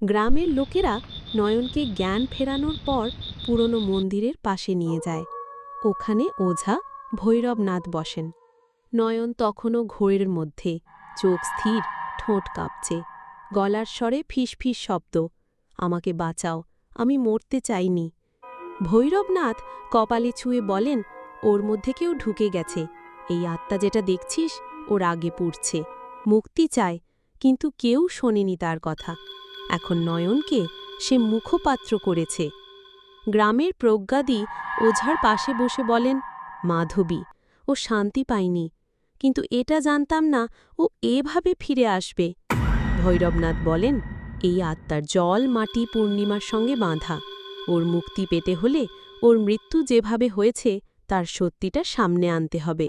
গ্রামের লোকেরা নয়নকে জ্ঞান ফেরানোর পর পুরনো মন্দিরের পাশে নিয়ে যায়। ওখানে ওঝা ভৈরবনাথ বসেন। নয়ন তখনও ঘোরের মধ্যে, চোখ স্থির, ঠোঁট কাঁপছে, গলার স্বরে ফিসফিস শব্দ, আমাকে বাঁচাও, আমি মরতে চাইনি। ভৈরবনাথ কপালে ছুঁয়ে বলেন, ওর মধ্যে কেউ ঢুকে গেছে, এই আত্মা যেটা দেখছিস ওর আগে পুড়ছে, মুক্তি চায়, কিন্তু কেউ শোনেনি তার কথা। এখন নয়নকে সে মুখপাত্র করেছে। গ্রামের প্রজ্ঞাদি ওঝার পাশে বসে বলেন, মাধবী, ও শান্তি পায়নি, কিন্তু এটা জানতাম না ও এভাবে ফিরে আসবে। ভৈরবনাথ বলেন, এই আত্মার জল মাটি পূর্ণিমার সঙ্গে বাঁধা, ওর মুক্তি পেতে হলে ওর মৃত্যু যেভাবে হয়েছে তার সত্যিটা সামনে আনতে হবে।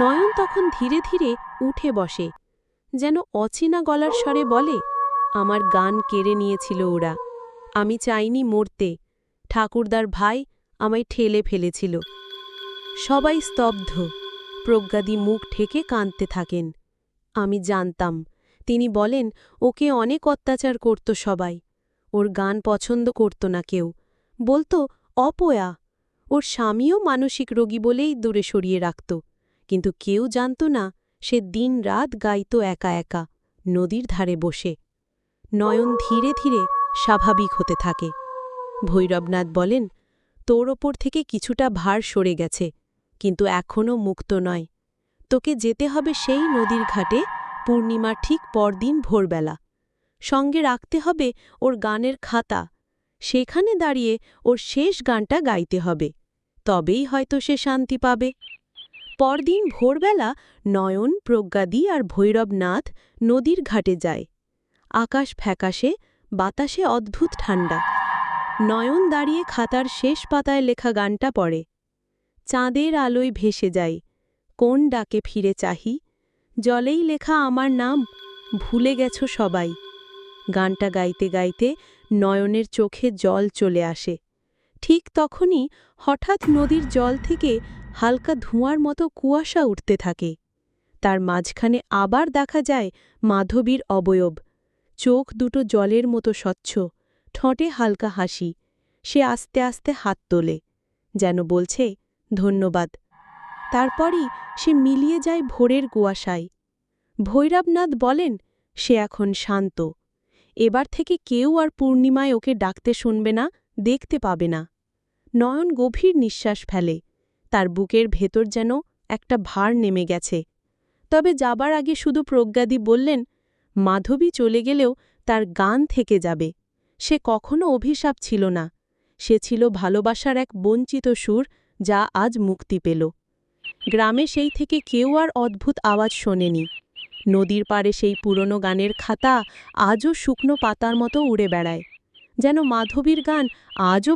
নয়ন তখন ধীরে ধীরে উঠে বসে, যেন অচেনা গলার স্বরে বলে, আমার গান কেড়ে নিয়েছিল ওরা, আমি চাইনি মরতে, ঠাকুরদার ভাই আমায় ঠেলে ফেলেছিল। সবাই স্তব্ধ, প্রজ্ঞাদি মুখ ঢেকে কাঁদতে থাকেন। আমি জানতাম, তিনি বলেন, ওকে অনেক অত্যাচার করত সবাই, ওর গান পছন্দ করত না কেউ, বলতো অপয়া। ওর স্বামীও মানসিক রোগী বলেই দূরে সরিয়ে রাখত, কিন্তু কেউ জানত না সে দিন রাত গাইত একা একা নদীর ধারে বসে। নয়ন ধীরে ধীরে স্বাভাবিক হতে থাকে। ভৈরবনাথ বলেন, তোর ওপর থেকে কিছুটা ভার সরে গেছে, কিন্তু এখনও মুক্ত নয়। তোকে যেতে হবে সেই নদীর ঘাটে পূর্ণিমার ঠিক পরদিন ভোরবেলা। সঙ্গে রাখতে হবে ওর গানের খাতা, সেখানে দাঁড়িয়ে ওর শেষ গানটা গাইতে হবে, তবেই হয়তো সে শান্তি পাবে। পরদিন ভোরবেলা নয়ন, প্রজ্ঞাদি আর ভৈরবনাথ নদীর ঘাটে যায়। আকাশ ফ্যাকাশে, বাতাসে অদ্ভুত ঠান্ডা। নয়ন দাঁড়িয়ে খাতার শেষ পাতায় লেখা গানটা পড়ে। চাঁদের আলোয় ভেসে যাই, কোন ডাকে ফিরে চাহি, জলেই লেখা আমার নাম, ভুলে গেছো সবাই। গানটা গাইতে গাইতে নয়নের চোখে জল চলে আসে। ঠিক তখনই হঠাৎ নদীর জল থেকে হালকা ধোঁয়ার মতো কুয়াশা উঠতে থাকে। তার মাঝখানে আবার দেখা যায় মাধবীর অবয়ব, চোখ দুটো জলের মতো স্বচ্ছ, ঠোঁটে হালকা হাসি। সে আস্তে আস্তে হাত তোলে, যেন বলছে ধন্যবাদ। তারপরই সে মিলিয়ে যায় ভোরের কুয়াশায়। ভৈরবনাথ বলেন, সে এখন শান্ত, এবার থেকে কেউ আর পূর্ণিমায় ওকে ডাকতে শুনবে না, দেখতে পাবে না। নয়ন গভীর নিঃশ্বাস ফেলে, তার বুকের ভেতর যেন একটা ভার নেমে গেছে। তবে যাবার আগে শুধু প্রজ্ঞাদি বললেন, মাধবী চলে গেলেও তার গান থেকে যাবে। সে কখনো অভিশাপ ছিল না, সে ছিল ভালোবাসার এক বঞ্চিত সুর, যা আজ মুক্তি পেল। গ্রামে সেই থেকে কেউ আর অদ্ভুত আওয়াজ শোনেনি। নদীর পাড়ে সেই পুরনো গানের খাতা আজও শুকনো পাতার মতো উড়ে বেড়ায়, যেন মাধবীর গান আজও